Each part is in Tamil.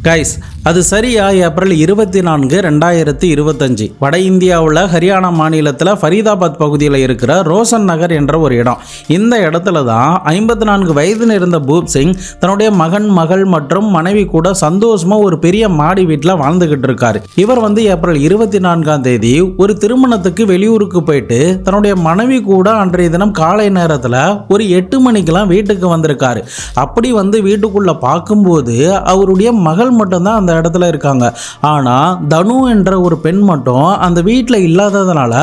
கைஸ், அது சரியா ஏப்ரல் 24, 2025 வட இந்தியாவில் ஹரியானா மாநிலத்தில் ஃபரீதாபாத் பகுதியில் இருக்கிற ரோஷன் நகர் என்ற ஒரு இடம். இந்த இடத்துல தான் 54 வயதில் இருந்த பூப் சிங் தன்னுடைய மகன், மகள் மற்றும் மனைவி கூட சந்தோஷமா ஒரு பெரிய மாடி வீட்டில் வாழ்ந்துகிட்டு இருக்காரு. இவர் ஏப்ரல் 24 ஒரு திருமணத்துக்கு வெளியூருக்கு போயிட்டு தன்னுடைய மனைவி கூட அன்றைய தினம் காலை நேரத்தில் ஒரு 8 மணிக்கெல்லாம் வீட்டுக்கு வந்திருக்காரு. அப்படி வீட்டுக்குள்ள பார்க்கும்போது அவருடைய மகள் மட்டும்தான் அந்த இடத்துல இருக்காங்க. ஆனால் தனு என்ற ஒரு பெண் மட்டும் அந்த வீட்டில் இல்லாததுனால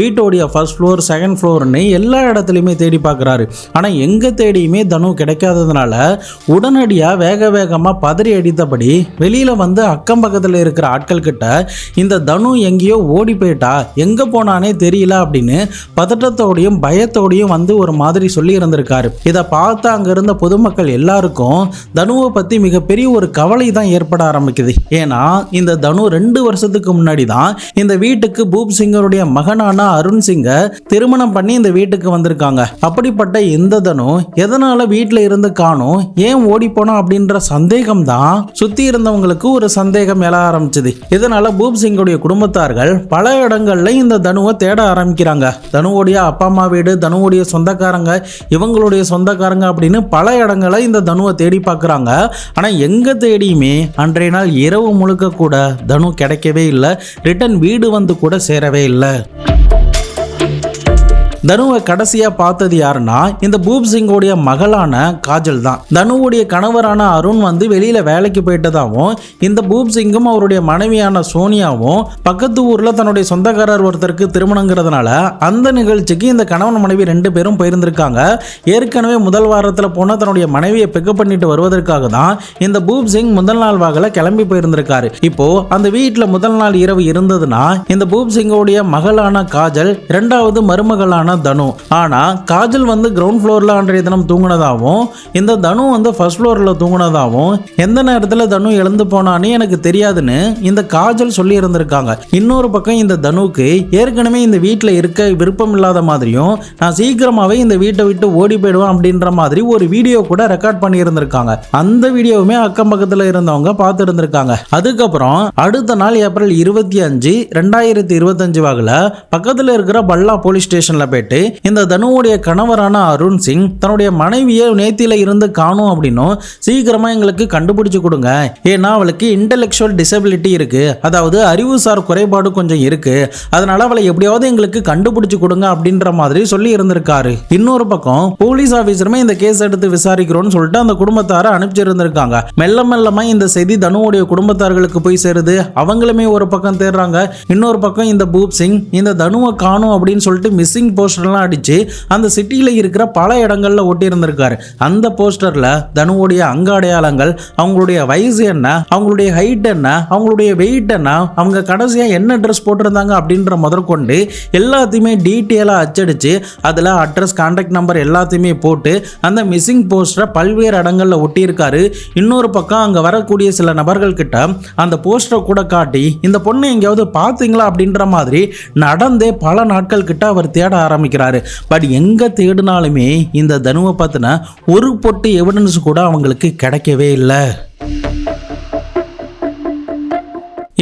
வீட்டோடைய ஃபர்ஸ்ட் ஃப்ளோர், செகண்ட் ஃப்ளோர்னு எல்லா இடத்துலையுமே தேடி பார்க்குறாரு. ஆனால் எங்கே தேடியுமே தனு கிடைக்காததுனால உடனடியாக வேகமாக பதறி அடித்தபடி வெளியில் அக்கம் பக்கத்தில் இருக்கிற ஆட்கள் கிட்ட இந்த தனு எங்கேயோ ஓடி போயிட்டா, எங்கே போனானே தெரியல அப்படின்னு பதட்டத்தோடையும் பயத்தோடையும் ஒரு மாதிரி சொல்லி இருந்திருக்காரு. இதை பார்த்து அங்கே இருந்த பொதுமக்கள் எல்லாருக்கும் தனுவை பற்றி மிகப்பெரிய ஒரு கவலை தான் ஏற்பட ஆரம்பிக்குது. ஏன்னா இந்த தனு 2 வருஷத்துக்கு முன்னாடி தான் இந்த வீட்டுக்கு பூப் சிங்கருடைய மகனான அருண் சிங்கை திருமணம் பண்ணி இந்த வீட்டுக்கு வந்திருக்காங்க. அப்படிப்பட்ட இந்த தனு எதனால வீட்டில் இருந்து காணும், ஏன் ஓடி போனா அப்படின்ற சந்தேகம் தான் சுத்தி இருந்தவங்களுக்கு ஒரு சந்தேகம் எழ ஆரம்பிச்சது. இதனால பூப் சிங்குடைய குடும்பத்தார்கள் பல இடங்கள்ல இந்த தனுவை தேட ஆரம்பிக்கிறாங்க. தனுவுடைய அப்பா அம்மா வீடு, தனுவுடைய சொந்தக்காரங்க, இவங்களுடைய சொந்தக்காரங்க அப்படின்னு பல இடங்களை இந்த தனுவை தேடி பார்க்குறாங்க. ஆனா எங்க தேடியுமே அன்றைய நாள் இரவு முழுக்க கூட தனு கிடைக்கவே இல்லை. ரிட்டன் வீடு கூட சேரவே இல்லை. தனுவை கடைசியா பார்த்தது யாருன்னா இந்த பூப் சிங்கோடைய மகளான காஜல் தான். தனுவுடைய கணவரான அருண் வெளியில வேலைக்கு போயிட்டதாகவும் இந்த பூப் சிங்கும் அவருடைய மனைவியான சோனியாவும் பக்கத்து ஊர்ல தன்னுடைய சொந்தக்காரர் ஒருத்தருக்கு திருமணங்கிறதுனால அந்த நிகழ்ச்சிக்கு இந்த கணவன் மனைவி 2 பேரும் போயிருந்திருக்காங்க. ஏற்கனவே முதல் வாரத்தில் போன தன்னுடைய மனைவியை பிக்கப் பண்ணிட்டு வருவதற்காக தான் இந்த பூப் சிங் முதல் நாள் வாகல கிளம்பி போயிருந்திருக்காரு. இப்போ அந்த வீட்டில் முதல் நாள் இரவு இருந்ததுன்னா இந்த பூப் சிங்கோடைய மகளான காஜல், 2வது மருமகளான தனு. ஆனா காஜல் கிரவுண்ட் ஃப்ளோர்ல அன்றைய தினம் தூங்குனதாகவும் இந்த தனு ஃபர்ஸ்ட் ஃப்ளோர்ல தூங்குனதாகவும் எந்த நேரத்தில் தனு எழுந்து போனான்னு எனக்கு தெரியாதுன்னு இந்த காஜல் சொல்லி இருந்திருக்காங்க. இன்னொரு பக்கம் இந்த தனுக்கு ஏற்கனவே இந்த வீட்டில் இருக்க விருப்பம் இல்லாத மாதிரியும் நான் சீக்கிரமாவே இந்த வீட்டை விட்டு ஓடி போயிடுவேன் அப்படின்ற மாதிரி ஒரு வீடியோ கூட ரெக்கார்ட் பண்ணி இருந்திருக்காங்க. அந்த வீடியோவுமே அக்கம் பக்கத்தில் இருந்தவங்க பார்த்து இருந்திருக்காங்க. அதுக்கப்புறம் அடுத்த நாள் ஏப்ரல் 25, 2025 வாக்குல பக்கத்தில் இருக்கிற பல்லா போலீஸ் ஸ்டேஷன்ல போயிட்டு இந்த தனுவுடைய கணவரான அருண் சிங் தன்னுடைய மனைவியை நேத்தில இருந்து காணும் அப்படின்னும் சீக்கிரமா எங்களுக்கு கண்டுபிடிச்சு கொடுங்க, ஏன்னா அவளுக்கு இன்டெலெக்சுவல் டிசபிலிட்டி இருக்கு, அதாவது அறிவுசார் குறைபாடு கொஞ்சம் இருக்கு, அதனால அவளை எப்படியாவது எங்களுக்கு கண்டுபிடிச்சு கொடுங்க அப்படின்ற மாதிரி சொல்லி இருந்திருக்காரு. இன்னொரு பக்கம் போலீஸ் ஆபீசருமே இந்த கேஸ் எடுத்து விசாரிக்கிறோம்னு சொல்லிட்டு அந்த குடும்பத்தாரை அனுப்பிச்சு இருந்திருக்காங்க. மெல்ல மெல்லமா இந்த செய்தி தனுவுடைய குடும்பத்தார்களுக்கு போய் சேருது. அவங்களுமே ஒரு பக்கம் தேடுறாங்க. இன்னொரு பக்கம் இந்த பூப் சிங் இந்த தனுவை காணும் அப்படின்னு சொல்லிட்டு மிஸ்ஸிங் போஸ்டர்லாம் அடிச்சு அந்த சிட்டியில இருக்கிற பல இடங்கள்ல ஒட்டி இருந்திருக்காரு. அந்த போஸ்டர்ல தனுவுடைய அங்க அடையாளங்கள், அவங்களுடைய வயசு என்ன, அவங்களுடைய ஹைட் என்ன, அவங்களுடைய வெயிட் என்ன, அவங்க கடைசியா என்ன ட்ரெஸ் போட்டிருந்தாங்க அப்படின்ற முதற்கொண்டு எல்லாத்தையுமே டீட்டெயிலா அச்சடிச்சு அதுல அட்ரஸ், கான்டாக்ட் நம்பர் எல்லாத்தையுமே போட்டு அந்த மிஸ்ஸிங் போஸ்டரை பல்வேறு இடங்கள்ல ஒட்டி இருக்காரு. இன்னொரு பக்கம் அங்க வரக்கூடிய சில நபர்கள் கிட்ட அந்த போஸ்டரை கூட காட்டி இந்த பொண்ணு எங்கேயாவது பாத்தீங்களா அப்படின்ற மாதிரி நடந்தே பல நாட்கள் கிட்ட அவர் தேட ஆரம்பிக்கிறாரு. பட் எங்க தேடினாலுமே இந்த தனுவை பத்தின ஒரு பொட்டு எவிடன்ஸ் கூட அவங்களுக்கு கிடைக்கவே இல்லை.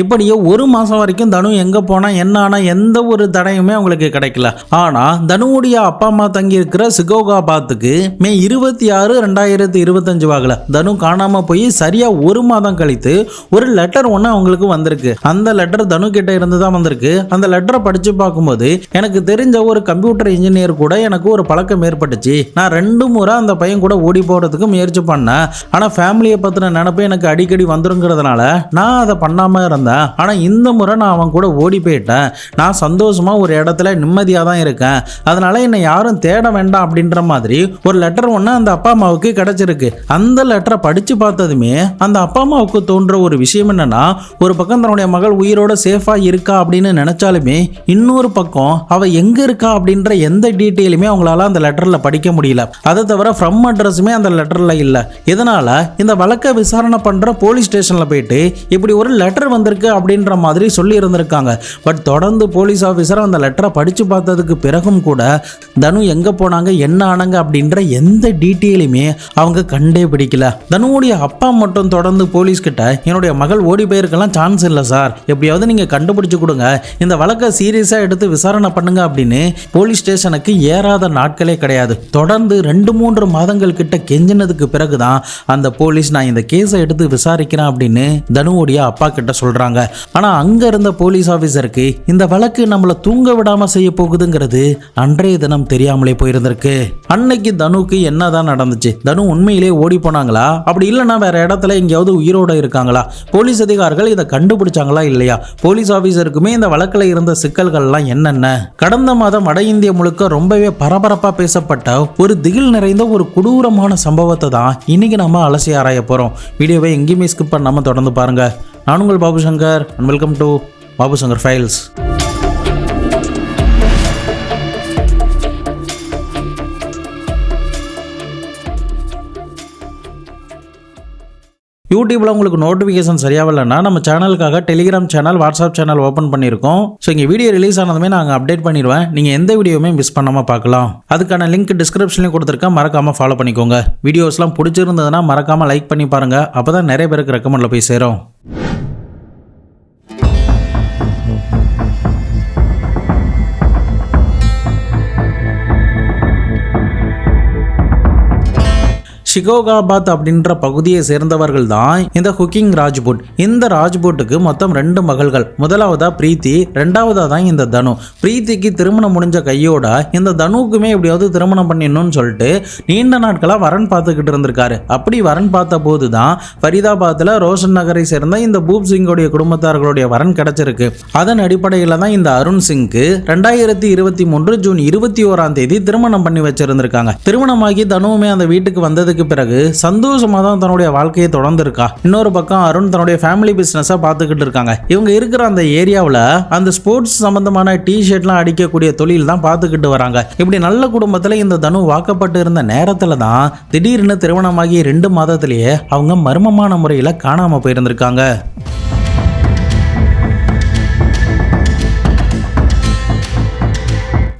இப்படியே 1 மாசம் வரைக்கும் தனு எங்க போனா என்ன ஆனா எந்த ஒரு தடையுமே அவங்களுக்கு கிடைக்கல. ஆனா தனுவுடைய அப்பா அம்மா தங்கி இருக்கிற சிகோகாபாத்துக்கு மே 26, 2025 வாக்குல தனு காணாம போய் சரியா 1 மாதம் கழித்து ஒரு லெட்டர் ஒன்று அவங்களுக்கு வந்திருக்கு. அந்த லெட்டர் தனு கிட்ட இருந்து தான் வந்திருக்கு. அந்த லெட்டரை படிச்சு பார்க்கும்போது எனக்கு தெரிஞ்ச ஒரு கம்ப்யூட்டர் இன்ஜினியர் கூட எனக்கு ஒரு பழக்கம் ஏற்பட்டுச்சு. நான் 2 முறை அந்த பையன் கூட ஓடி போறதுக்கு முயற்சி பண்ணேன். ஆனா ஃபேமிலியை பத்தின நினைப்பு எனக்கு அடிக்கடி வந்துருங்கிறதுனால நான் அதை பண்ணாம இருந்தேன். ஆனா இந்த முறை நான் அவன் கூட ஓடி போயிட்டேன். நான் சந்தோஷமா ஒரு இடத்துல நிம்மதியா தான் இருக்கேன், அதனால என்னை யாரும் தேட வேண்டாம் அப்படின்ற மாதிரி ஒரு லெட்டர் ஒன்று அந்த அப்பா அம்மாவுக்கு கிடைச்சிருக்கு. அந்த லெட்டரை படிச்சு பார்த்ததுமே அந்த அப்பா அம்மாவுக்கு தோன்ற ஒரு விஷயம் என்னன்னா, ஒரு பக்கம் தன்னுடைய மகள் உயிரோட சேஃபா இருக்கா அப்படின்னு நினைச்சாலுமே இன்னொரு பக்கம் அவ எங்க இருக்கா அப்படின்ற எந்த டீட்டெயிலுமே அவங்களால அந்த லெட்டர்ல படிக்க முடியல. அதை தவிர ஃப்ரம் அட்ரஸுமே அந்த லெட்டர்ல இல்ல. இதனால இந்த வழக்கை விசாரணை பண்ற போலீஸ் ஸ்டேஷன்ல போயிட்டு இப்படி ஒரு லெட்டர் வந்திருக்கு இருக்கு அப்படின்ற மாதிரி சொல்லி இருந்திருக்காங்க. பட் தொடர்ந்து போலீஸ் ஆஃபீஸர் அந்த லெட்டரை படிச்சு பார்த்ததுக்கு பிறகும் கூட தனு எங்க போனாங்க என்ன ஆனாங்க அப்படின்ற எந்த டீட்டெயிலுமே அவங்க கண்டே பிடிக்கல. தனுவுடைய அப்பா மட்டும் தொடர்ந்து போலீஸ் கிட்ட என்னுடைய மகள் ஓடி போயிருக்கலாம் சான்ஸ் இல்லை சார், எப்படியாவது நீங்க கண்டுபிடிச்சு கொடுங்க, இந்த வழக்கை சீரியஸா எடுத்து விசாரணை பண்ணுங்க அப்படின்னு போலீஸ் ஸ்டேஷனுக்கு ஏறாத நாட்களே கிடையாது. தொடர்ந்து 2-3 மாதங்கள் கிட்ட கெஞ்சினதுக்கு பிறகுதான் அந்த போலீஸ் நான் இந்த கேஸை எடுத்து விசாரிக்கிறேன் அப்படின்னு தனுவுடைய அப்பா கிட்ட சொல்றாங்க. ஆனா அங்க இருந்த போலீஸ் ஆபீசருக்கு இந்த வழக்கு நம்மள தூங்க விடாம செய்ய போகுதுங்கிறது அன்றைய தினம் தெரியாமலே போயிருந்திருக்கு. அன்னைக்கு தனுக்கு என்னதான் நடந்துச்சு? தனு உண்மையிலே ஓடி போனாங்களா, அப்படி இல்லைன்னா வேற இடத்துல எங்கேயாவது உயிரோட இருக்காங்களா, போலீஸ் அதிகாரிகள் இதை கண்டுபிடிச்சாங்களா இல்லையா, போலீஸ் ஆபீசருக்குமே இந்த வழக்கில் இருந்த சிக்கல்கள்லாம் என்னென்ன? கடந்த மாதம் வட இந்திய முழுக்க ரொம்பவே பரபரப்பா பேசப்பட்ட ஒரு திகில் நிறைந்த ஒரு கொடூரமான சம்பவத்தை தான் இன்னைக்கு நம்ம அலசி ஆராய போறோம். வீடியோவை எங்கேயுமே ஸ்கிப் பண்ணாம தொடர்ந்து பாருங்க. நான் உங்கள் Babu Shankar and welcome to Babu Shankar files. யூடியூப்ல உங்களுக்கு நோட்டிஃபிகேஷன் சரியாகலன்னா நம்ம சேனலுக்காக Telegram channel, WhatsApp channel open பண்ணியிருக்கோம். ஸோ இங்கே வீடியோ ரிலீஸ் ஆனதுமே நாங்கள் அப்டேட் பண்ணிடுவேன். நீங்கள் எந்த வீடியோவுமே மிஸ் பண்ணாமல் பார்க்கலாம். அதுக்கான லிங்க் டிஸ்கிரிப்ஷன்லையும் கொடுத்துருக்கேன், மறக்காமல் ஃபாலோ பண்ணிக்கோங்க. வீடியோஸ்லாம் பிடிச்சிருந்ததுன்னா மறக்காமல் லைக் பண்ணி பாருங்கள், அப்போ தான் நிறைய பேருக்கு ரெக்கமெண்டில் போய் சேரும். ஷிகோகாபாத் அப்படின்ற பகுதியை சேர்ந்தவர்கள் தான் இந்த குக்கிங் ராஜ்புட். இந்த ராஜ்புட்டுக்கு மொத்தம் 2 மகள்கள். முதலாவதா பிரீத்தி, ரெண்டாவதா தான் இந்த தனு. பிரீத்திக்கு திருமணம் முடிஞ்ச கையோட இந்த தனுக்குமே எப்படியாவது திருமணம் பண்ணிடணும்னு சொல்லிட்டு நீண்ட நாட்களா வரன் பார்த்துக்கிட்டு இருந்திருக்காரு. அப்படி வரன் பார்த்த போது தான் ஃபரிதாபாத்ல ரோஷன் நகரை சேர்ந்த இந்த பூப் சிங்கோடைய குடும்பத்தார்களுடைய வரன் கிடைச்சிருக்கு. அதன் அடிப்படையில் தான் இந்த அருண் சிங்க்கு 2023 ஜூன் 21 திருமணம் பண்ணி வச்சிருந்திருக்காங்க. திருமணமாகி தனுவுமே அந்த வீட்டுக்கு வந்ததுக்கு பிறகு சந்தோஷமா தான் தன்னுடைய வாழ்க்கையை தொடர்ந்து இருக்கா. இன்னொரு பக்கம் அருண் தன்னுடைய ஃபேமிலி பிசினஸா பார்த்துக்கிட்டு இருக்காங்க. இவங்க இருக்கிற அந்த ஏரியாவில் அந்த ஸ்போர்ட்ஸ் சம்பந்தமான டிஷர்ட்லாம் அடிக்கக்கூடிய தொழில் தான் பார்த்துக்கிட்டு வராங்க. இப்படி நல்ல குடும்பத்தில் இந்த தனு வாக்கப்பட்டு இருந்த நேரத்தில் தான் திடீர்னு திருமணமாகி 2 மாதத்திலேயே அவங்க மர்மமான முறையில் காணாம போயிருந்திருக்காங்க.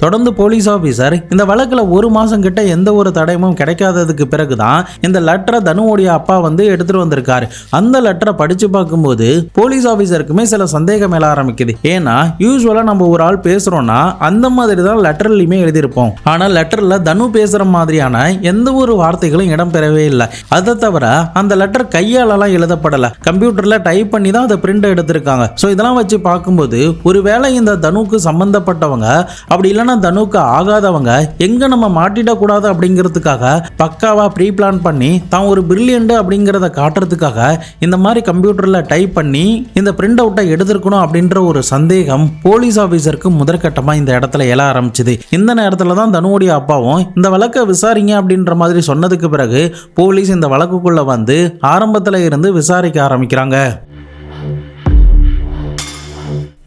தொடர்ந்து போலீஸ் ஆபீசர் இந்த வழக்கில் 1 மாசம் கிட்ட எந்த ஒரு தடயமும் கிடைக்காததுக்கு பிறகுதான் இந்த லெட்டரை தனுவுடைய அப்பா வந்து எடுத்துட்டு வந்திருக்காரு. அந்த லெட்டரை படிச்சு பார்க்கும்போது போலீஸ் ஆபீசருக்குமே சில சந்தேகம் எழ ஆரம்பிக்குது. ஏன்னா யூஸ்வலா நம்ம ஒரு ஆள் பேசுறோம்னா அந்த மாதிரி தான் லெட்டர்லயுமே எழுதியிருப்போம். ஆனால் லெட்டர்ல தனு பேசுற மாதிரியான எந்த ஒரு வார்த்தைகளும் இடம்பெறவே இல்லை. அதை தவிர அந்த லெட்டர் கையாலலாம் எழுதப்படலை, கம்ப்யூட்டர்ல டைப் பண்ணி தான் அதை பிரிண்ட் எடுத்திருக்காங்க. ஸோ இதெல்லாம் வச்சு பார்க்கும்போது ஒருவேளை இந்த தனுக்கு சம்பந்தப்பட்டவங்க, அப்படி இல்லைன்னா தனுக்கு ஆகாதவங்க எங்க நம்ம மாட்டிடக்கூடாது அப்படிங்கிறதுக்காக பக்காவா ப்ரீ பிளான் பண்ணி தான் ஒரு பிரில்லியன்ட் அப்படிங்கிறத காட்டுறதுக்காக இந்த மாதிரி கம்ப்யூட்டர்ல டைப் பண்ணி இந்த பிரிண்ட் அவுட்டை எடுத்திருக்கணும் அப்படின்ற ஒரு சந்தேகம் போலீஸ் ஆபீசருக்கு முதற்கட்டமா இந்த இடத்துல எழ ஆரம்பிச்சுது. இந்த நேரத்துல தான் தனுவுடைய அப்பாவும் இந்த வழக்கை விசாரிங்க அப்படின்ற மாதிரி சொன்னதுக்கு பிறகு போலீஸ் இந்த வழக்குக்குள்ள வந்து ஆரம்பத்துல இருந்து விசாரிக்க ஆரம்பிக்கிறாங்க.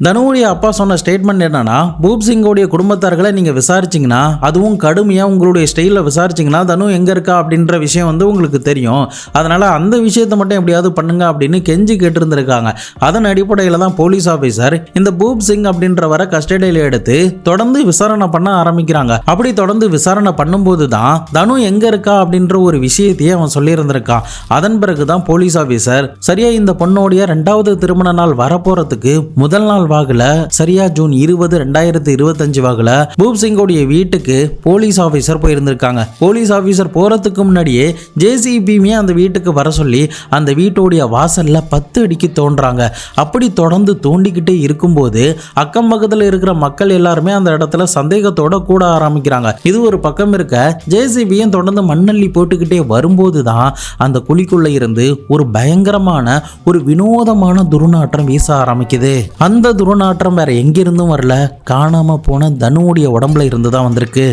தனுவுடைய அப்பா சொன்ன ஸ்டேட்மெண்ட் என்னன்னா, பூப் சிங்கோடைய குடும்பத்தார்களை நீங்கள் விசாரிச்சிங்கன்னா, அதுவும் கடுமையாக உங்களுடைய ஸ்டைலில் விசாரிச்சிங்கன்னா தனு எங்கே இருக்கா அப்படின்ற விஷயம் வந்து உங்களுக்கு தெரியும். அதனால் அந்த விஷயத்தை மட்டும் எப்படியாவது பண்ணுங்க அப்படின்னு கெஞ்சி கேட்டிருந்திருக்காங்க. அதன் அடிப்படையில் தான் போலீஸ் ஆஃபீஸர் இந்த பூப் சிங் அப்படின்றவரை கஸ்டடியில் எடுத்து தொடர்ந்து விசாரணை பண்ண ஆரம்பிக்கிறாங்க. அப்படி தொடர்ந்து விசாரணை பண்ணும்போது தான் தனு எங்கே இருக்கா அப்படின்ற ஒரு விஷயத்தையே அவன் சொல்லியிருந்திருக்கான். அதன் பிறகு தான் போலீஸ் ஆஃபீஸர் சரியா இந்த பொண்ணோடைய 2வது திருமண நாள் வரப்போறதுக்கு முதல் நாள் வாக்குல சரியா ஜூன் 20, 2025 வாக்குல பூப் சிங்கோடைய வீட்டுக்கு போலீஸ் ஆபீசர் போயிருந்திருக்காங்க. போலீஸ் ஆபீசர் போறதுக்கு முன்னாடியே ஜேசிபியுமே அந்த வீட்டுக்கு வர சொல்லி அந்த வீட்டோடைய வாசல்ல 10 அடிக்கு தோன்றாங்க. அப்படி தொடர்ந்து தோண்டிக்கிட்டே இருக்கும்போது அக்கம் பக்கத்தில் இருக்கிற மக்கள் எல்லாருமே அந்த இடத்துல சந்தேகத்தோட கூட ஆரம்பிக்கிறாங்க. இது ஒரு பக்கம் இருக்க, ஜேசிபியும் தொடர்ந்து மண்ணள்ளி போட்டுக்கிட்டே வரும்போது தான் அந்த குழிக்குள்ள இருந்து ஒரு பயங்கரமான ஒரு வினோதமான துர்நாற்றம் வீச ஆரம்பிக்குது. அந்த துர்நாற்றம் வேற எங்கிருந்தும் வரல, காணாம போன தனுவுடைய உடம்புல இருந்து தான் வந்திருக்கு.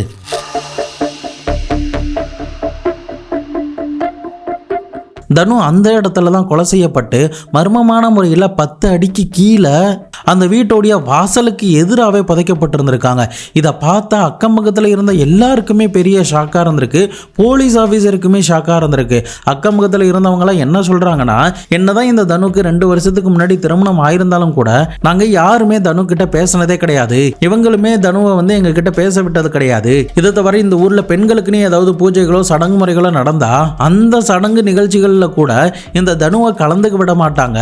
தனு அந்த இடத்துல தான் கொலை செய்யப்பட்டு மர்மமான முறையில் 10 அடிக்கு கீழே அந்த வீட்டோடைய வாசலுக்கு எதிராகவே புதைக்கப்பட்டிருந்திருக்காங்க. இதை பார்த்தா அக்கம் பக்கத்தில் இருந்த எல்லாருக்குமே பெரிய ஷாக்காக இருந்திருக்கு. போலீஸ் ஆஃபீஸருக்குமே ஷாக்காக இருந்திருக்கு. அக்கம் பக்கத்தில் இருந்தவங்களாம் என்ன சொல்கிறாங்கன்னா, என்னதான் இந்த தனுக்கு 2 வருஷத்துக்கு முன்னாடி திருமணம் ஆயிருந்தாலும் கூட நாங்கள் யாருமே தனு கிட்ட பேசினதே கிடையாது. இவங்களுமே தனுவை எங்க கிட்ட பேச விட்டது கிடையாது. இதை தவிர இந்த ஊர்ல பெண்களுக்குன்னு ஏதாவது பூஜைகளோ சடங்கு முறைகளோ நடந்தா அந்த சடங்கு நிகழ்ச்சிகள்ல கூட இந்த தனுவை கலந்துக்க விட மாட்டாங்க.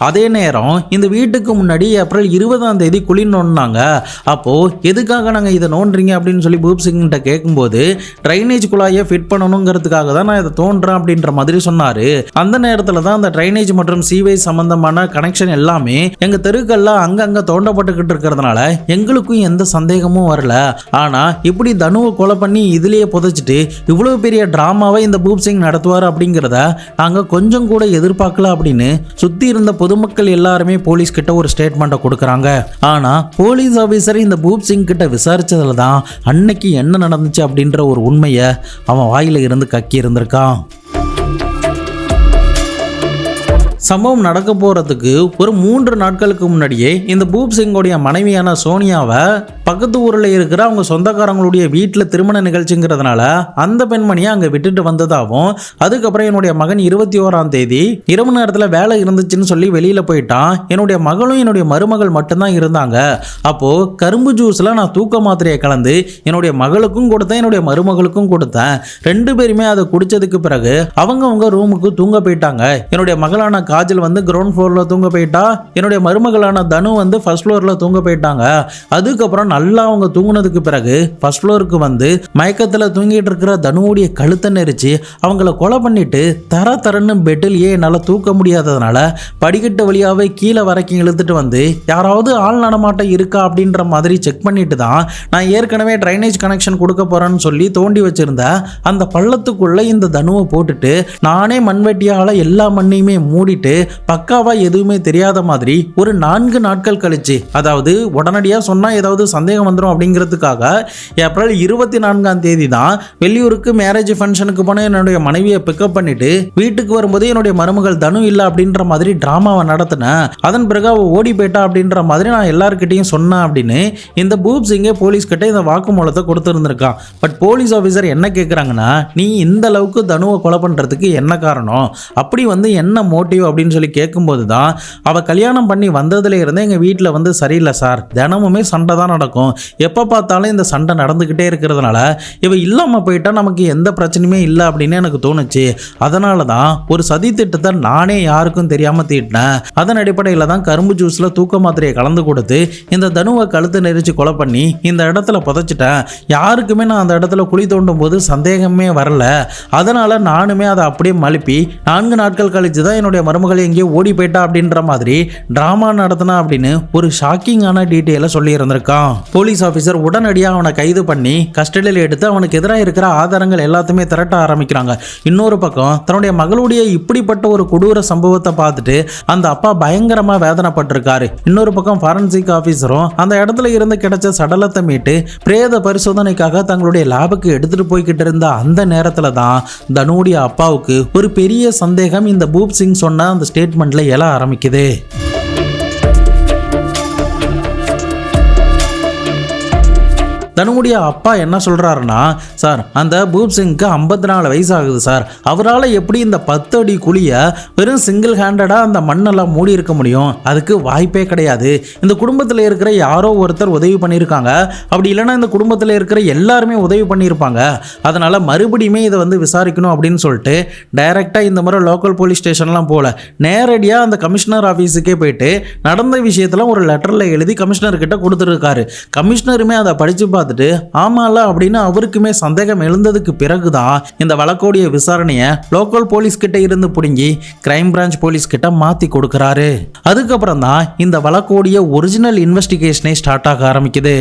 அதே நேரம் இந்த வீட்டுக்கு முன்னாடி ஏப்ரல் 20ஆம் தேதி குழி நோண்டினாங்க. அப்போ எதுக்காக நாங்க இதை நோண்டுறீங்க அப்படின்னு சொல்லி பூப் சிங் கிட்ட கேட்கும்போது, ட்ரைனேஜ் குழாயை ஃபிட் பண்ணணுங்கிறதுக்காக தான் நான் இதை தோன்றேன் அப்படின்ற மாதிரி சொன்னாரு. அந்த நேரத்தில் தான் அந்த ட்ரைனேஜ் மற்றும் சீவேஜ் சம்பந்தமான கனெக்ஷன் எல்லாமே எங்க தெருக்கெல்லாம் அங்கங்க தோண்டப்பட்டுக்கிட்டு இருக்கிறதுனால எங்களுக்கும் எந்த சந்தேகமும் வரல. ஆனா இப்படி தனுவை கொலை பண்ணி இதுலயே புதைச்சிட்டு இவ்வளவு பெரிய டிராமாவை இந்த பூப் சிங் நடத்துவார் அப்படிங்கிறத நாங்க கொஞ்சம் கூட எதிர்பார்க்கல அப்படின்னு சுத்தி இருந்த பொதுமக்கள் எல்லாருமே போலீஸ் கிட்ட ஒரு ஸ்டேட்மெண்ட்டை கொடுக்கறாங்க. ஆனா போலீஸ் ஆபீசர் இந்த பூப் சிங் கிட்ட விசாரிச்சதுல தான் அன்னைக்கு என்ன நடந்துச்சு அப்படின்ற ஒரு உண்மையை அவன் வாயில இருந்து கக்கி இருந்திருக்கான். சம்பவம் நடக்க போறதுக்கு ஒரு 3 நாட்களுக்கு முன்னாடியே இந்த பூப் சிங்கோடைய மனைவியான சோனியாவை பக்கத்து ஊரில் இருக்கிற அவங்க சொந்தக்காரங்களுடைய வீட்டில் திருமண நிகழ்ச்சிங்கிறதுனால அந்த பெண்மணியை அங்கே விட்டுட்டு வந்ததாகவும், அதுக்கப்புறம் என்னுடைய மகன் 21ஆம் தேதி இரவு நேரத்தில் வேலை இருந்துச்சுன்னு சொல்லி வெளியில் போயிட்டான். என்னுடைய மகளும் என்னுடைய மருமகள் மட்டும்தான் இருந்தாங்க. அப்போது கரும்பு ஜூஸில் நான் தூக்க மாத்திரையை கலந்து என்னுடைய மகளுக்கும் கொடுத்தேன், என்னுடைய மருமகளுக்கும் கொடுத்தேன். 2 பேருமே அதை குடித்ததுக்கு பிறகு அவங்க ரூமுக்கு தூங்க போயிட்டாங்க. என்னுடைய மகளான காஜல் கிரவுண்ட் ஃப்ளோரில் தூங்க போயிட்டா, என்னுடைய மருமகளான தனு ஃபர்ஸ்ட் ஃப்ளோரில் தூங்க போயிட்டாங்க. அதுக்கப்புறம் நல்லா அவங்க தூங்குனதுக்கு பிறகு ஃபர்ஸ்ட் ஃப்ளோருக்கு மயக்கத்தில் தூங்கிட்டு இருக்கிற தனுவுடைய கழுத்தை நெரிச்சு அவங்கள கொலை பண்ணிட்டு தரன்னு பெட்டிலேயே என்னால் தூக்க முடியாததுனால படிக்கட்டு வழியாவே கீழே வரைக்கும் இழுத்துட்டு யாராவது ஆள் நடமாட்டம் இருக்கா அப்படின்ற மாதிரி செக் பண்ணிட்டு தான் நான் ஏற்கனவே ட்ரைனேஜ் கனெக்ஷன் கொடுக்க போறேன்னு சொல்லி தோண்டி வச்சிருந்த அந்த பள்ளத்துக்குள்ள இந்த தனுவை போட்டுட்டு நானே மண்வெட்டியால எல்லா மண்ணையுமே மூடிட்டு பக்காவா எதுவுமே தெரியாத மாதிரி ஒரு 4 நாட்கள் கழிச்சு, அதாவது உடனடியாக சொன்னா ஏதாவது சந்தேகம் வந்துடும் அப்படிங்கிறதுக்காக ஏப்ரல் 24ஆம் தேதி தான் வெளியூருக்கு மேரேஜ் ஃபங்க்ஷனுக்கு போன என்னுடைய மனைவியை பிக்கப் பண்ணிட்டு வீட்டுக்கு வரும்போது என்னுடைய மருமகள் தனு இல்லை அப்படின்ற மாதிரி டிராமாவை நடத்தினேன். அதன் பிறகு அவ ஓடி போயிட்டா அப்படின்ற மாதிரி நான் எல்லாருக்கிட்டையும் சொன்னேன் அப்படின்னு இந்த பூப் சிங்கே போலீஸ் கிட்ட இந்த வாக்குமூலத்தை கொடுத்துருந்துருக்கான். பட் போலீஸ் ஆஃபீஸர் என்ன கேட்குறாங்கன்னா, நீ இந்த அளவுக்கு தனுவை கொலை பண்ணுறதுக்கு என்ன காரணம், அப்படி என்ன மோட்டிவ் அப்படின்னு சொல்லி கேட்கும்போது தான் அவ கல்யாணம் பண்ணி வந்ததுல இருந்தே எங்கள் வீட்டில் சரியில்லை சார், தினமுமே சண்டை தான் நடக்கும், எப்போ பார்த்தாலும் இந்த சண்டை நடந்துக்கிட்டே இருக்கிறதுனால இவ இல்லாமல் போயிட்டா நமக்கு எந்த பிரச்சனையுமே இல்லை அப்படின்னு எனக்கு தோணுச்சு. அதனால தான் ஒரு சதி திட்டத்தை நானே யாருக்கும் தெரியாமல் தீட்டினேன். அதன் அடிப்படையில் தான் கரும்பு ஜூஸில் தூக்க மாத்திரையை கலந்து கொடுத்து இந்த தனுவை கழுத்து நெரிச்சு கொலை பண்ணி இந்த இடத்துல புதைச்சிட்டேன். யாருக்குமே நான் அந்த இடத்துல குழி தோண்டும் போது சந்தேகமே வரல. அதனால நானுமே அதை அப்படியே மழுப்பி 4 நாட்கள் கழிச்சு தான் என்னுடைய மருமகள் எங்கேயோ ஓடி போயிட்டா அப்படின்ற மாதிரி டிராமா நடத்தினா அப்படின்னு ஒரு ஷாக்கிங்கான டீட்டெயிலை சொல்லி இருந்திருக்கான். போலீஸ் ஆஃபீஸர் உடனடியாக அவனை கைது பண்ணி கஸ்டடியில் எடுத்து அவனுக்கு எதிராக இருக்கிற ஆதாரங்கள் எல்லாத்தையுமே திரட்ட ஆரம்பிக்கிறாங்க. இன்னொரு பக்கம் தன்னுடைய மகளுடைய இப்படிப்பட்ட ஒரு கொடூர சம்பவத்தை பார்த்துட்டு அந்த அப்பா பயங்கரமா வேதனைப்பட்டிருக்காரு. இன்னொரு பக்கம் ஃபாரன்சிக் ஆஃபீஸரும் அந்த இடத்துல இருந்து கிடைச்ச சடலத்தை மீட்டு பிரேத பரிசோதனைக்காக தங்களுடைய லேபுக்கு எடுத்துட்டு போய்கிட்டு இருந்த அந்த நேரத்துல தான் தனுடைய அப்பாவுக்கு ஒரு பெரிய சந்தேகம் இந்த பூப் சிங் சொன்ன அந்த ஸ்டேட்மெண்ட்ல எழ ஆரம்பிக்குது. தனுடைய அப்பா என்ன சொல்றாருன்னா, சார் அந்த பூப் சிங்க்கு 54 வயசு ஆகுது சார், அவரால் எப்படி இந்த 10 அடி குழிய வெறும் சிங்கிள் ஹேண்டடா அந்த மண்ணெல்லாம் மூடி இருக்க முடியும், அதுக்கு வாய்ப்பே கிடையாது. இந்த குடும்பத்தில் இருக்கிற யாரோ ஒருத்தர் உதவி பண்ணியிருக்காங்க, அப்படி இல்லைன்னா இந்த குடும்பத்தில் இருக்கிற எல்லாருமே உதவி பண்ணியிருப்பாங்க. அதனால மறுபடியுமே இதை விசாரிக்கணும் அப்படின்னு சொல்லிட்டு டைரக்டா இந்த முறை லோக்கல் போலீஸ் ஸ்டேஷன்லாம் போல நேரடியாக அந்த கமிஷனர் ஆஃபீஸுக்கே போயிட்டு நடந்த விஷயத்துல ஒரு லெட்டர்ல எழுதி கமிஷனர் கிட்ட கொடுத்துருக்காரு. கமிஷனருமே அதை படிச்சு பார்த்து ஆமால அப்படின்னு அவருக்குமே சந்தேகம் எழுந்ததுக்கு பிறகுதான் இந்த வழக்கோடைய விசாரணையை லோக்கல் போலீஸ் கிட்ட இருந்து புடுங்கி கிரைம் பிரான்ச் போலீஸ் கிட்ட மாத்தி கொடுக்கிறாரு. அதுக்கப்புறம் தான் இந்த வழக்கோடைய ஒரிஜினல் இன்வெஸ்டிகேஷனே ஸ்டார்ட் ஆக ஆரம்பிக்குது.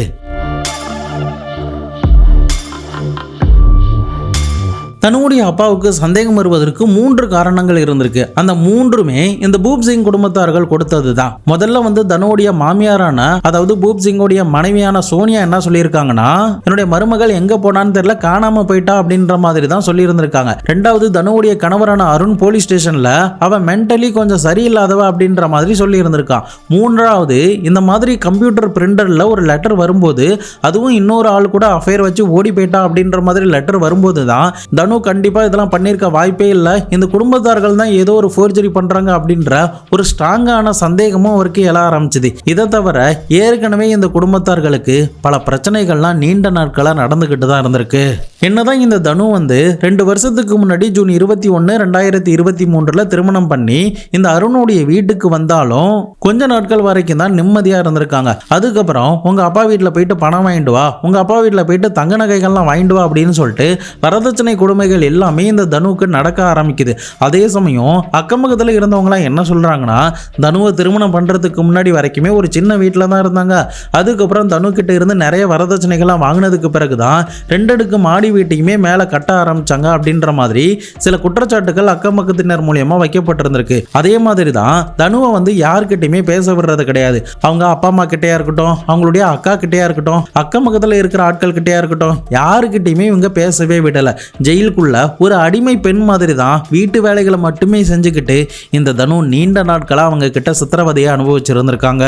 தனுவுடைய அப்பாவுக்கு சந்தேகம் வருவதற்கு 3 காரணங்கள் இருந்திருக்கு. அந்த 3மே இந்த பூப் சிங் குடும்பத்தார்கள் கொடுத்ததுதான். முதல்ல வந்து தனுவுடைய மாமியாரான, அதாவது பூப் சிங்கோடைய மனைவியான சோனியா என்ன சொல்லியிருக்காங்கன்னா, என்னுடைய மருமகள் எங்க போனான்னு தெரியல, காணாம போயிட்டா அப்படின்ற மாதிரி தான் சொல்லி இருந்திருக்காங்க. ரெண்டாவது, தனுவுடைய கணவரான அருண் போலீஸ் ஸ்டேஷன்ல அவன் மென்டலி கொஞ்சம் சரியில்லாதவ அப்படின்ற மாதிரி சொல்லி இருந்திருக்கான். மூன்றாவது, இந்த மாதிரி கம்ப்யூட்டர் பிரிண்டர்ல ஒரு லெட்டர் வரும்போது, அதுவும் இன்னொரு ஆள் கூட அஃபேர் வச்சு ஓடி போயிட்டா அப்படின்ற மாதிரி லெட்டர் வரும்போது தான் தனு கண்டிப்பா இதெல்லாம் பண்ணிருக்க வாய்ப்பே இல்லை, இந்த குடும்பத்தார்கள் தான் ஏதோ ஒரு ஃபோர்ஜரி பண்றாங்க அப்படின்ற ஒரு ஸ்ட்ராங்கான சந்தேகமும் அவருக்கு எழ ஆரம்பிச்சது. இதை தவிர ஏற்கனவே இந்த குடும்பத்தார்களுக்கு பல பிரச்சனைகள்லாம் நீண்ட நாட்களா நடந்துகிட்டு தான் இருந்திருக்கு. என்னதான் இந்த தனு வந்து 2 வருஷத்துக்கு முன்னாடி ஜூன் 21, 2023 திருமணம் பண்ணி இந்த அருணுடைய வீட்டுக்கு வந்தாலும் கொஞ்ச நாட்கள் வரைக்கும் தான் நிம்மதியா இருந்திருக்காங்க. அதுக்கப்புறம் உங்க அப்பா வீட்டில் போயிட்டு பணம் வாங்கிட்டு வா, உங்க அப்பா வீட்டில் போயிட்டு தங்க நகைகள்லாம் வாங்கிட்டு வா அப்படின்னு சொல்லிட்டு வரதட்சணை கொடுமைகள் எல்லாமே இந்த தனுவுக்கு நடக்க ஆரம்பிக்குது. அதே சமயம் அக்கம் பக்கத்தில் இருந்தவங்களாம் என்ன சொல்றாங்கன்னா, தனுவை திருமணம் பண்றதுக்கு முன்னாடி வரைக்குமே ஒரு சின்ன வீட்டில் தான் இருந்தாங்க. அதுக்கப்புறம் தனு கிட்ட இருந்து நிறைய வரதட்சணைகள்லாம் வாங்கினதுக்கு பிறகுதான் 2 அடுக்கு மாடி வீட்டையுமே மேலே கட்ட ஆரம்பிச்சாங்க அப்படின்ற மாதிரி சில குற்றச்சாட்டுகள் அக்கம் பக்கத்தினர் மூலியமா வைக்கப்பட்டிருந்திருக்கு. அதே மாதிரி தான் தனுவை வந்து யார்கிட்டயுமே பேச விடுறது கிடையாது. அவங்க அப்பா அம்மா கிட்டையா இருக்கட்டும், அவங்களுடைய அக்கா கிட்டையா இருக்கட்டும், அக்கம் பக்கத்தில் இருக்கிற ஆட்கள் கிட்டையா இருக்கட்டும், யாருக்கிட்டையுமே இவங்க பேசவே விடல. ஜெயிலுக்குள்ள ஒரு அடிமை பெண் மாதிரி தான் வீட்டு வேலைகளை மட்டுமே செஞ்சுக்கிட்டு இந்த தனு நீண்ட நாட்களா அவங்க கிட்ட சித்திரவதையை அனுபவிச்சிருந்திருக்காங்க.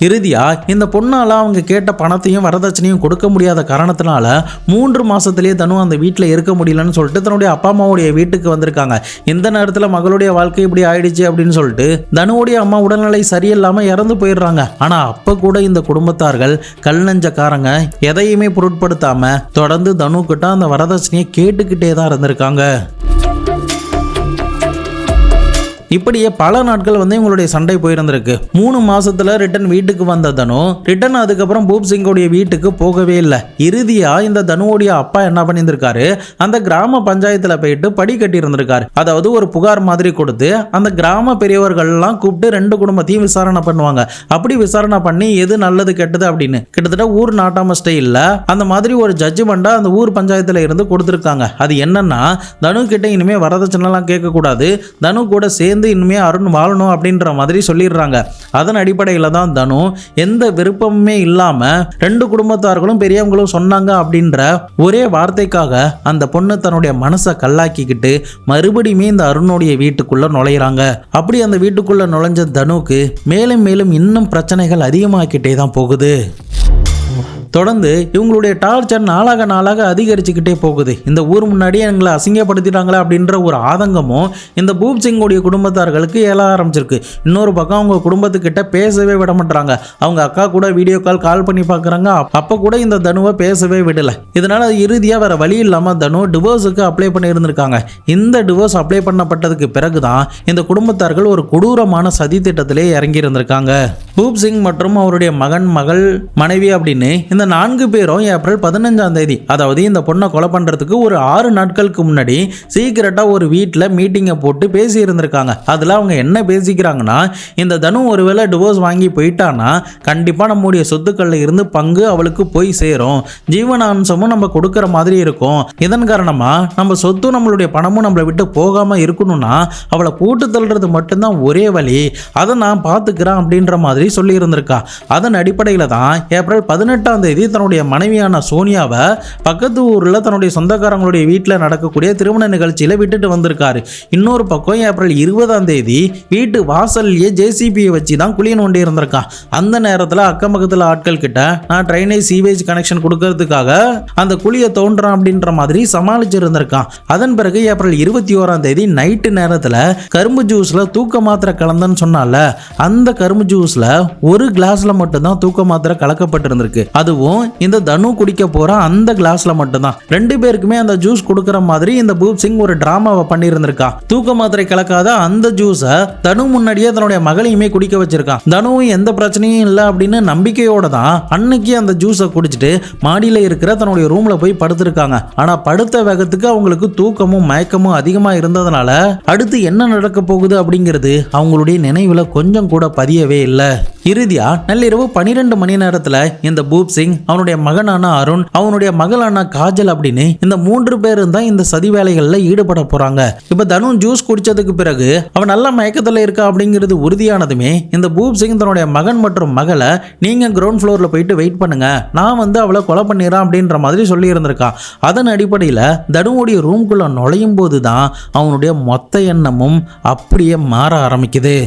இறுதியா இந்த பொண்ணால அவங்க கேட்ட பணத்தையும் வரதட்சணையும் கொடுக்க முடியாத காரணத்தினால 3 மாசத்திலேயே தனு அந்த வீட்டில் இருக்க முடியலன்னு சொல்லிட்டு தன்னுடைய அப்பா அம்மாவுடைய வீட்டுக்கு வந்திருக்காங்க. இந்த நேரத்தில் மகளுடைய வாழ்க்கை இப்படி ஆயிடுச்சு அப்படின்னு சொல்லிட்டு தனுவுடைய அம்மா உடல்நிலை சரியில்லாம இறந்து போயிடுறாங்க. ஆனா அப்ப கூட இந்த குடும்பத்தார்கள் கல் நெஞ்சக்காரங்க எதையுமே பொருட்படுத்தாம தொடர்ந்து தனு கிட்ட அந்த வரதட்சணையை கேட்டுக்கிட்டே தான் இருந்திருக்காங்க. இப்படியே பல நாட்கள் வந்து இவங்களுடைய சண்டை போயிருந்திருக்கு. 3 மாசத்துல ரிட்டன் வீட்டுக்கு வந்த தனு ரிட்டன் அதுக்கப்புறம் பூப் சிங்கோடைய வீட்டுக்கு போகவே இல்லை. இறுதியா இந்த தனுவோடைய அப்பா என்ன பண்ணியிருந்திருக்காரு, அந்த கிராம பஞ்சாயத்துல போயிட்டு படி கட்டி இருந்திருக்காரு. அதாவது ஒரு புகார் மாதிரி கொடுத்து அந்த கிராம பெரியவர்கள் எல்லாம் கூப்பிட்டு 2 குடும்பத்தையும் விசாரணை பண்ணுவாங்க. அப்படி விசாரணை பண்ணி எது நல்லது கெட்டது அப்படின்னு கிட்டத்தட்ட ஊர் நாட்டாம ஸ்டைல்ல அந்த மாதிரி ஒரு ஜட்ஜ்மெண்டா அந்த ஊர் பஞ்சாயத்துல இருந்து கொடுத்திருக்காங்க. அது என்னன்னா, தனு கிட்ட இனிமே வரதட்சணை எல்லாம் கேட்க கூடாது, தனு கூட சேர்ந்து இனிமே அருண் வாழணும் அப்படின்ற மாதிரி சொல்லிடுறாங்க. அதன் அடிப்படையில் தான் தனு எந்த விருப்பமுமே இல்லாம 2 குடும்பத்தார்களும் பெரியவங்களும் சொன்னாங்க அப்படின்ற ஒரே வார்த்தைக்காக அந்த பொண்ணு தன்னுடைய மனசை கல்லாக்கிக்கிட்டு மறுபடியுமே இந்த அருணுடைய வீட்டுக்குள்ள நுழையிறாங்க. அப்படி அந்த வீட்டுக்குள்ள நுழைஞ்ச தனுக்கு மேலும் மேலும் இன்னும் பிரச்சனைகள் அதிகமாக்கிட்டே தான் போகுது. தொடர்ந்து இவங்களுடைய டார்ச்சர் நாளாக அதிகரிச்சுக்கிட்டே போகுது. இந்த ஊர் முன்னாடி எங்களை அசிங்கப்படுத்திட்டாங்களே அப்படின்ற ஒரு ஆதங்கமும் இந்த பூப் சிங்கோடைய குடும்பத்தார்களுக்கு எழ ஆரம்பிச்சிருக்கு. இன்னொரு பக்கம் அவங்க குடும்பத்துக்கிட்ட பேசவே விட மாட்டாங்க. அவங்க அக்கா கூட வீடியோ கால் பண்ணி பார்க்குறாங்க. அப்போ கூட இந்த தனுவை பேசவே விடலை. இதனால இறுதியாக வேற வழி இல்லாமல் தனு டிவோர்ஸுக்கு அப்ளை பண்ணி இருந்திருக்காங்க. இந்த டிவோர்ஸ் அப்ளை பண்ணப்பட்டதுக்கு பிறகுதான் இந்த குடும்பத்தார்கள் ஒரு கொடூரமான சதி திட்டத்திலே இறங்கி இருந்திருக்காங்க. பூப் சிங் மற்றும் அவருடைய மகள் மனைவி அப்படின்னு இந்த 4 பேரும் ஏப்ரல் 15ஆம் தேதி, அதாவது இந்த பொண்ணை கொலை பண்றதுக்கு ஒரு 6 நாட்களுக்கு முன்னாடி சீக்கிரட்டா ஒரு வீட்டில் மீட்டிங்கை போட்டு பேசி இருந்திருக்காங்க. அதில் அவங்க என்ன பேசிக்கிறாங்கன்னா, இந்த தனு ஒருவேளை டிவோர்ஸ் வாங்கி போயிட்டானா கண்டிப்பா நம்முடைய சொத்துக்கள்ல இருந்து பங்கு அவளுக்கு போய் சேரும், ஜீவனாம்சமும் நம்ம கொடுக்கற மாதிரி இருக்கும். இதன் காரணமா நம்ம சொத்து நம்மளுடைய பணமும் நம்மளை விட்டு போகாம இருக்கணும்னா அவளை போட்டு தள்ளுறது மட்டும்தான் ஒரே வழி, அதை நான் பார்த்துக்கிறேன் அப்படின்ற மாதிரி சொல்லி இருந்திருக்கா. அதன் அடிப்படையில் தான் ஏப்ரல் 18ஆம் தேதி தன்னுடைய மனைவியான சோனியாவை பக்கத்து ஊரில் தன்னுடைய சொந்தக்காரங்களுடைய வீட்டில் நடக்கக்கூடிய திருமண நிகழ்ச்சியில் விட்டுட்டு வந்திருக்காரு. இன்னொரு பக்கம் ஏப்ரல் 20ஆம் தேதி வீட்டு வாசல்லையே ஜேசிபியை வச்சு தான் குழி நோண்டி இருந்திருக்கான். அந்த நேரத்தில் அக்கம் பக்கத்தில் ஆட்கள் கிட்ட நான் ட்ரைனேஜ் சீவேஜ் கனெக்ஷன் கொடுக்கறதுக்காக அந்த குழியை தோன்றான் அப்படின்ற மாதிரி சமாளிச்சு இருந்திருக்கான். அதன் பிறகு ஏப்ரல் 21ஆம் தேதி நைட்டு நேரத்தில் கரும்பு ஜூஸ்ல தூக்க மாத்திரை கலந்தன்னு சொன்னால அந்த கரும்பு ஜூஸ்ல ஒரு கிளாஸ்ல மட்டும்தான் தூக்க மாத்திரை கலக்கப்பட்டிருந்திருக்கு. அதுவும் இந்த தனு குடிக்க போற அந்த கிளாஸ்ல மட்டும்தான். 2 பேருக்குமே அந்த ஜூஸ் கொடுக்கற மாதிரி இந்த பூப் சிங் ஒரு டிராமாவை பண்ணி இருந்திருக்கா. தூக்க மாத்திரை கலக்காத அந்த ஜூஸை தனு முன்னாடியே தன்னுடைய மகளையுமே குடிக்க வச்சிருக்கான். தனுவும் எந்த பிரச்சனையும் இல்லை அப்படின்னு நம்பிக்கையோட தான் அன்னைக்கு அந்த ஜூஸை குடிச்சிட்டு மாடியில இருக்கிற தன்னுடைய ரூம்ல போய் படுத்திருக்காங்க. ஆனா படுத்த வேகத்துக்கு அவங்களுக்கு தூக்கமும் மயக்கமும் அதிகமா இருந்ததுனால அடுத்து என்ன நடக்க போகுது அப்படிங்கிறது அவங்களுடைய நினைவுல கொஞ்சம் கூட பதியவே இல்லை. இறுதியா நள்ளிரவு 12 மணி நேரத்துல இந்த பூப் சிங் சிங், அவனுடைய மகனான அருண், அவனுடைய மகளான காஜல் அப்படின்னு இந்த 3 பேரும் தான் இந்த சதி வேலைகள்ல ஈடுபட போறாங்க. இப்ப தனு ஜூஸ் குடிச்சதுக்கு பிறகு அவன் நல்ல மயக்கத்துல இருக்கா அப்படிங்கிறது உறுதியானதுமே இந்த பூப் சிங் தன்னுடைய மகன் மற்றும் மகளை நீங்க கிரவுண்ட் ஃப்ளோர்ல போயிட்டு வெயிட் பண்ணுங்க, நான் வந்து அவளை கொலை பண்ணிடுறேன் அப்படின்ற மாதிரி சொல்லி இருந்திருக்கான். அதன் அடிப்படையில் தனுவுடைய ரூம்குள்ள நுழையும் போதுதான் அவனுடைய மொத்த எண்ணமும் அப்படியே மாற ஆரம்பிக்குது.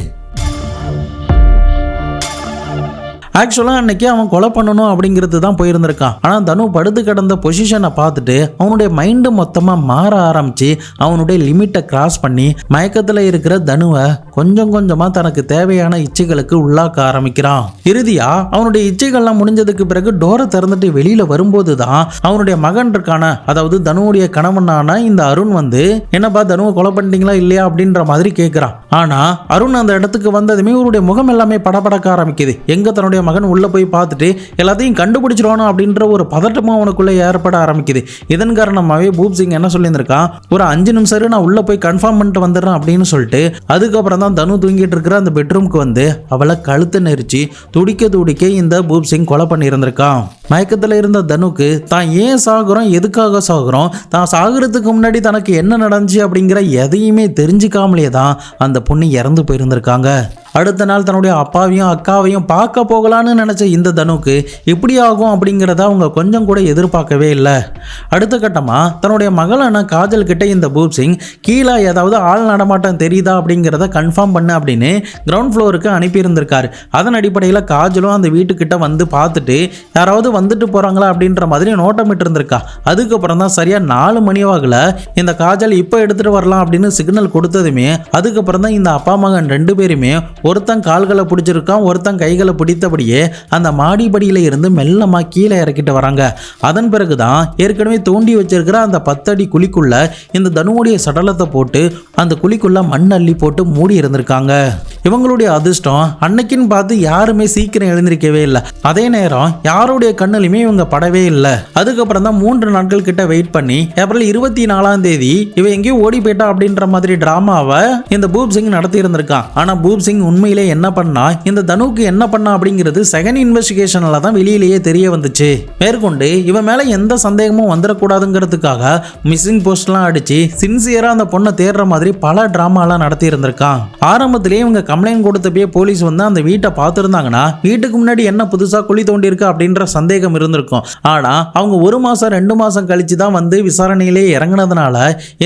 ஆக்சுவலாக அன்னைக்கு அவன் கொலை பண்ணணும் அப்படிங்கிறது தான் போயிருந்திருக்கான். ஆனால் தனு படுத்து கிடந்த பொசிஷனை பார்த்துட்டு அவனுடைய மைண்டு மொத்தமாக மாற ஆரம்பிச்சு அவனுடைய லிமிட்டை கிராஸ் பண்ணி மயக்கத்தில் இருக்கிற தனுவை கொஞ்சம் கொஞ்சமாக தனக்கு தேவையான இச்சைகளுக்கு உள்ளாக்க ஆரம்பிக்கிறான். இறுதியா அவனுடைய இச்சைகள்லாம் முடிஞ்சதுக்கு பிறகு டோரை திறந்துட்டு வெளியில வரும்போது தான் அவனுடைய மகன் இருக்கான, அதாவது தனுவுடைய கணவனான இந்த அருண் வந்து என்னப்பா தனுவை கொலை பண்ணிட்டீங்களா இல்லையா அப்படின்ற மாதிரி கேட்கிறான். ஆனா அருண் அந்த இடத்துக்கு வந்ததுமே அவருடைய முகம் எல்லாமே படபடக்க ஆரம்பிக்குது. எங்க தன்னுடைய மகன் உள்ள போய் பார்த்துட்டு எல்லாத்தையும் கண்டுபிடிச்சிருவானோ அப்படின்ற ஒரு பதட்டமும் அவனுக்குள்ள ஏற்பட ஆரம்பிக்குது. இதன் காரணமாகவே பூப் சிங் என்ன சொல்லியிருந்திருக்கான், ஒரு 5 நிமிஷம் நான் உள்ள போய் கன்ஃபார்ம் பண்ணிட்டு வந்துடுறேன் அப்படின்னு சொல்லிட்டு அதுக்கப்புறம் தான் தனு தூங்கிட்டு இருக்கிற அந்த பெட்ரூம்க்கு வந்து அவளை கழுத்தை நெரிச்சு துடிக்க இந்த பூப் சிங் கொலை பண்ணியிருந்திருக்கான். மயக்கத்தில் இருந்த தனுக்கு தான் ஏன் சாகுறோம், எதுக்காக சாகுறோம், தான் சாகுறதுக்கு முன்னாடி தனக்கு என்ன நடந்துச்சு அப்படிங்கிற எதையுமே தெரிஞ்சுக்காமலே தான் அந்த பொண்ணு இறந்து போயிருந்திருக்காங்க. அடுத்த நாள் தன்னுடைய அப்பாவையும் அக்காவையும் பார்க்க போகலான்னு நினச்ச இந்த தனுக்கு இப்படி ஆகும் அப்படிங்கிறத அவங்க கொஞ்சம் கூட எதிர்பார்க்கவே இல்லை. அடுத்த கட்டமாக தன்னுடைய மகளான காஜல் கிட்ட இந்த பூப் சிங் கீழே ஏதாவது ஆள் நடமாட்டம் தெரியுதா அப்படிங்கிறத கன்ஃபார்ம் பண்ணு அப்படின்னு கிரவுண்ட் ஃப்ளோருக்கு அனுப்பியிருந்திருக்காரு. அதன் அடிப்படையில் காஜலும் அந்த வீட்டுக்கிட்ட வந்து பார்த்துட்டு யாராவது வந்துட்டு போகிறாங்களா அப்படின்ற மாதிரி நோட்டமிட்டு இருந்திருக்கா. அதுக்கப்புறம் தான் சரியாக 4 மணி வாக்கில் இந்த காஜல் இப்போ எடுத்துகிட்டு வரலாம் அப்படின்னு சிக்னல் கொடுத்ததுமே அதுக்கப்புறம் தான் இந்த அப்பா மகன் 2 பேருமே ஒருத்தன் கால்களை பிடிச்சிருக்கான், ஒருத்தன் கைகளை பிடித்தபடியே அந்த மாடிப்படியில இருந்து மெல்லமா கீழே இறக்கிட்டு வராங்க. அதன் பிறகுதான் ஏற்கனவே தோண்டி வச்சிருக்கிற அந்த 10 அடி குழிக்குள்ள இந்த தனுவுடைய சடலத்தை போட்டு அந்த குழிக்குள்ள மண் அள்ளி போட்டு மூடி இருந்திருக்காங்க. இவங்களுடைய அதிர்ஷ்டம் அன்னைக்குன்னு பார்த்து யாருமே சீக்கிரம் எழுந்திருக்கவே இல்லை. அதே நேரம் யாருடைய கண்ணுலையுமே இவங்க படவே இல்லை. அதுக்கப்புறம் தான் 3 நாட்கள் கிட்ட வெயிட் பண்ணி ஏப்ரல் 24ஆம் தேதி இவ எங்கேயும் ஓடி போயிட்டா அப்படின்ற மாதிரி டிராமாவை இந்த பூப் சிங் நடத்தி இருந்திருக்கான். ஆனா பூப் சிங் உண்மையிலே என்ன பண்ணா, இந்த தனுக்கு என்ன பண்ணா அப்படிங்கிறது செகண்ட் இன்வெஸ்டிகேஷன்ல தான் வெளியிலேயே தெரிய வந்துச்சு. மேற்கொண்டு இவன் மேல எந்த சந்தேகமும் வந்துடக்கூடாதுங்கிறதுக்காக மிஸ்ஸிங் போஸ்ட்லாம் அடிச்சு சின்சியரா அந்த பொண்ணை தேடுற மாதிரி பல டிராமாலாம் நடத்தி இருந்திருக்கான். ஆரம்பத்திலேயே இவங்க கம்ப்ளைண்ட் கொடுத்தப்பே போலீஸ் வந்து அந்த வீட்டை பார்த்துருந்தாங்கன்னா வீட்டுக்கு முன்னாடி என்ன புதுசா குழி தோண்டி இருக்கு அப்படின்ற சந்தேகம் இருந்திருக்கும். ஆனா அவங்க 1 மாசம் 2 மாசம் கழிச்சு தான் வந்து விசாரணையிலே இறங்கினதுனால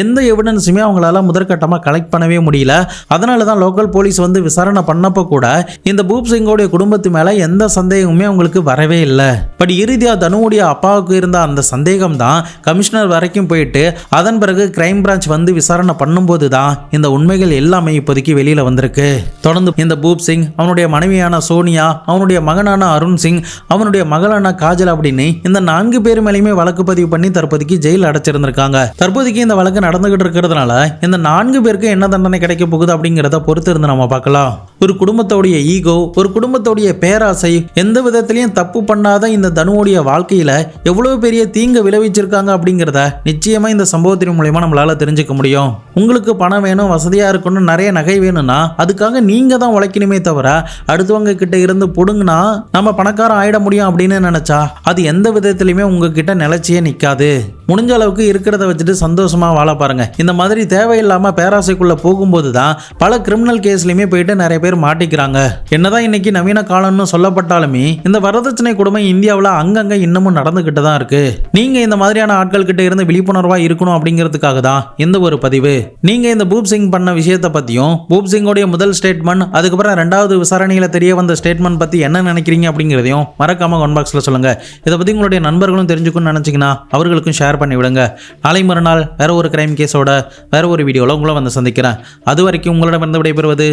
எந்த எவிடன்ஸுமே அவங்களால முதற்கட்டமா கலெக்ட் பண்ணவே முடியல. அதனால தான் லோக்கல் போலீஸ் வந்து விசாரணை பண்ணப்ப கூட இந்த பூப் சிங்கோடைய குடும்பத்து மேல எந்த சந்தேகமுமே அவங்களுக்கு வரவே இல்லை. பட் இறுதியா தனுவுடைய அப்பாவுக்கு இருந்த அந்த சந்தேகம் தான் கமிஷனர் வரைக்கும் போயிட்டு அதன் பிறகு கிரைம் பிரான்ச் வந்து விசாரணை பண்ணும்போது தான் இந்த உண்மைகள் எல்லாமே இப்போதைக்கு வெளியில வந்திருக்கு. தொடர்ந்து இந்த பூப் சிங், அவனுடைய மனைவியான சோனியா, அவனுடைய மகனான அருண் சிங், அவனுடைய மகளான காஜல் அப்படின்னு இந்த 4 பேர் மேலேயுமே வழக்கு பதிவு பண்ணி தற்போதைக்கு ஜெயில் அடைச்சிருந்திருக்காங்க. தற்போதைக்கு இந்த வழக்கு நடந்துகிட்டு இருக்கிறதுனால இந்த 4 பேருக்கு என்ன தண்டனை கிடைக்க போகுது அப்படிங்கிறத பொறுத்து இருந்து நம்ம பார்க்கலாம். ஒரு குடும்பத்தோடைய ஈகோ, ஒரு குடும்பத்தோடைய பேராசை, எந்த விதத்திலையும் தப்பு பண்ணாத இந்த தனுவுடைய வாழ்க்கையில எவ்வளவு பெரிய தீங்கு விளைவிச்சிருக்காங்க அப்படிங்கிறத நிச்சயமா இந்த சம்பவத்தின் மூலமா நம்மளால தெரிஞ்சுக்க முடியும். உங்களுக்கு பணம் வேணும், வசதியா இருக்கணும், நிறைய நகை வேணும்னா அதுக்காக நீங்க தான் உழைக்கணுமே தவிர அடுத்தவங்க கிட்ட இருந்து புடுங்கினா நம்ம பணக்காரன் ஆயிட முடியும் அப்படின்னு நினைச்சா அது எந்த விதத்திலையுமே உங்ககிட்ட நிலைச்சியே நிற்காது. முடிஞ்ச அளவுக்கு இருக்கிறத வச்சுட்டு சந்தோஷமா வாழ பாருங்க. இந்த மாதிரி தேவையில்லாம பேராசைக்குள்ள போகும்போது தான் பல கிரிமினல் கேஸ்லயுமே போயிட்டு நிறைய பேர் மாட்டிக்கிறாங்க. என்னதான் இன்னைக்கு நவீன காலம்னு சொல்லப்பட்டாலுமே இந்த வரதட்சணை கொடுமை இந்தியாவில் அங்கங்க இன்னமும் நடந்துகிட்டு தான் இருக்கு. நீங்க இந்த மாதிரியான ஆட்கள் கிட்ட இருந்து விழிப்புணர்வா இருக்கணும் அப்படிங்கிறதுக்காக தான் இந்த ஒரு பதிவு. நீங்க இந்த பூப் சிங் பண்ண விஷயத்தை பத்தியும், பூப் சிங்கோடைய முதல் ஸ்டேட்மெண்ட், அதுக்கப்புறம் 2வது விசாரணையில தெரிய வந்த ஸ்டேட்மெண்ட் பத்தி என்ன நினைக்கிறீங்க அப்படிங்கிறதையும் மறக்காம கமெண்ட் பாக்ஸ்ல சொல்லுங்க. இதை பத்தி உங்களுடைய நண்பர்களும் தெரிஞ்சுக்கணும்னு நினைச்சீங்கன்னா அவர்களுக்கும் ஷேர் பண்ணி விடுங்க. நாளை மறுநாள் வேற ஒரு கிரைம் கேஸோட வேற ஒரு வீடியோல உங்களை வந்து சந்திக்கிறேன். அது வரைக்கும் உங்களிடமிருந்து விடைபெறுவது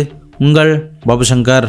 உங்கள் பாபு சங்கர்.